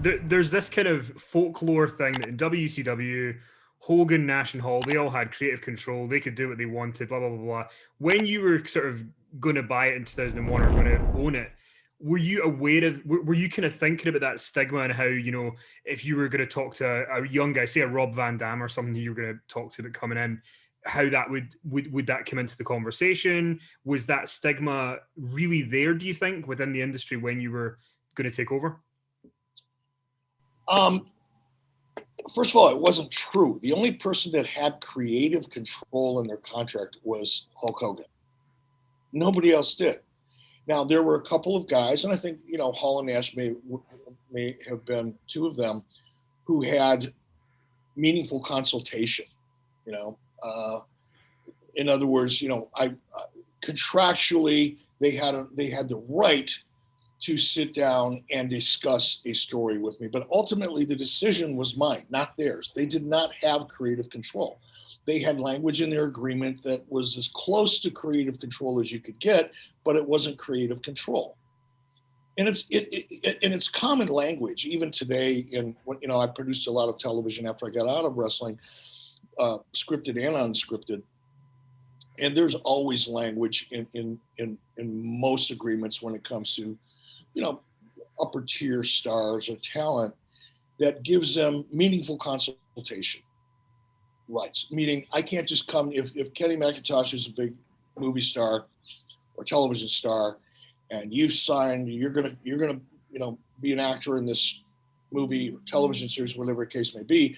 there's this kind of folklore thing that in WCW, Hogan, Nash, and Hall, they all had creative control. They could do what they wanted, blah, blah, blah, blah. When you were sort of going to buy it in 2001 or going to own it, were you aware of, were you kind of thinking about that stigma and how, you know, if you were going to talk to a young guy, say a Rob Van Dam or something you were going to talk to that coming in, how that would that come into the conversation? Was that stigma really there, do you think, within the industry when you were going to take over? First of all, it wasn't true. The only person that had creative control in their contract was Hulk Hogan. Nobody else did. Now, there were a couple of guys, and I think, you know, Hall and Nash may have been two of them, who had meaningful consultation, you know. In other words, you know, contractually, they had the right to sit down and discuss a story with me. But ultimately, the decision was mine, not theirs. They did not have creative control. They had language in their agreement that was as close to creative control as you could get, but it wasn't creative control. And it's common language even today. And you know, I produced a lot of television after I got out of wrestling, scripted and unscripted. And there's always language in most agreements when it comes to, you know, upper tier stars or talent that gives them meaningful consultation rights. Meaning, I can't just come if Kenny McIntosh is a big movie star or television star, and you've signed, you're gonna you know, be an actor in this movie or television series, whatever the case may be.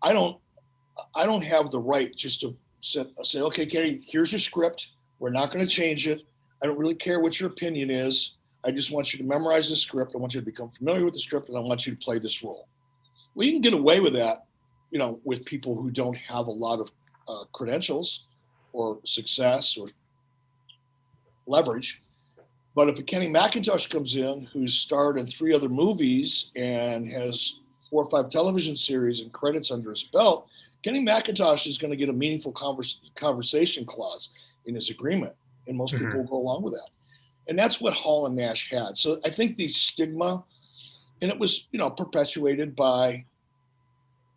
I don't have the right just to say, okay, Kenny, here's your script. We're not going to change it. I don't really care what your opinion is. I just want you to memorize the script. I want you to become familiar with the script, and I want you to play this role. Well, you can get away with that, you know, with people who don't have a lot of credentials or success or leverage. But if a Kenny McIntosh comes in who's starred in 3 other movies and has 4 or 5 television series and credits under his belt, Kenny McIntosh is going to get a meaningful conversation clause in his agreement. And most people will go along with that. And that's what Hall and Nash had. So I think the stigma, and it was, you know, perpetuated by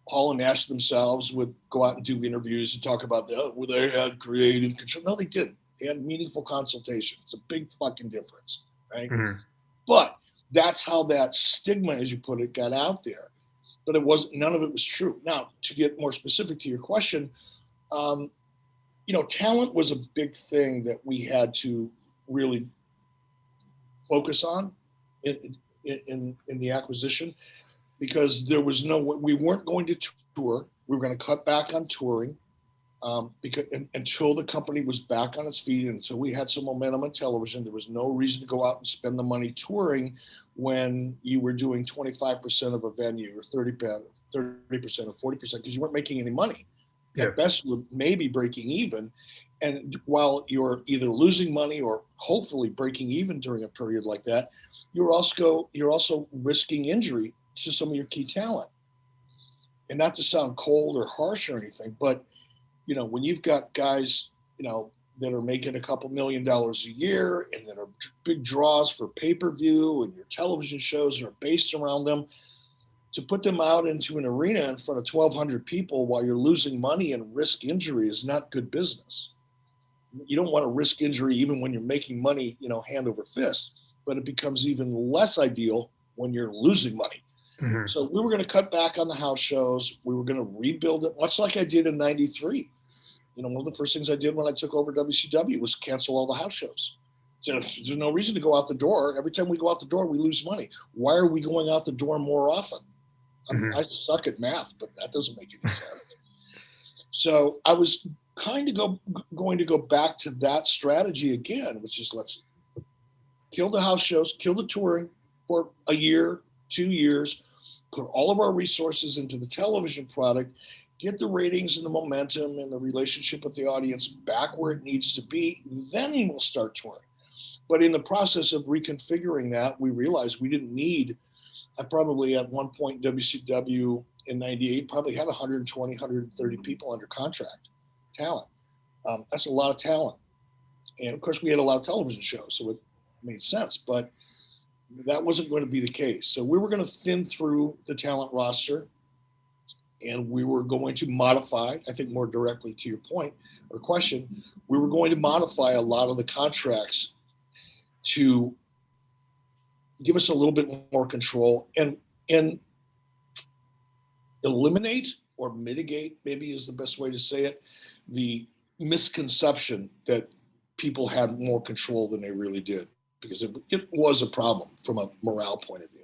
Hall and Nash themselves, would go out and do interviews and talk about well, they had creative control. No, they didn't. They had meaningful consultation. It's a big fucking difference, right? But that's how that stigma, as you put it, got out there. But it wasn't, none of it was true. Now, to get more specific to your question, you know, talent was a big thing that we had to really focus on in the acquisition, because there was we weren't going to tour. We were going to cut back on touring because until the company was back on its feet, and until we had some momentum on television, there was no reason to go out and spend the money touring when you were doing 25% of a venue or 30% or 40%, because you weren't making any money. Yeah. At best, you were maybe breaking even. And while you're either losing money or hopefully breaking even during a period like that, you're also risking injury to some of your key talent. And not to sound cold or harsh or anything, but you know, when you've got guys, you know, that are making a couple $1 million a year and that are big draws for pay-per-view, and your television shows are based around them, to put them out into an arena in front of 1,200 people while you're losing money and risk injury is not good business. You don't want to risk injury even when you're making money, you know, hand over fist, but it becomes even less ideal when you're losing money. So we were going to cut back on the house shows. We were going to rebuild it, much like I did in '93. You know, one of the first things I did when I took over WCW was cancel all the house shows. So there's no reason to go out the door. Every time we go out the door, we lose money. Why are we going out the door more often? I suck at math, but that doesn't make any sense. So I was kind of going to go back to that strategy again, which is let's kill the house shows, kill the touring for a year, 2 years, put all of our resources into the television product, get the ratings and the momentum and the relationship with the audience back where it needs to be, then we'll start touring. But in the process of reconfiguring that, we realized we didn't need, I probably at one point WCW in '98 probably had 120, 130 people under contract, talent. That's a lot of talent. And of course we had a lot of television shows, so it made sense. But that wasn't going to be the case. So we were going to thin through the talent roster, and we were going to modify, I think more directly to your point or question, we were going to modify a lot of the contracts to give us a little bit more control and eliminate or mitigate, maybe is the best way to say it, the misconception that people had more control than they really did, because it was a problem from a morale point of view.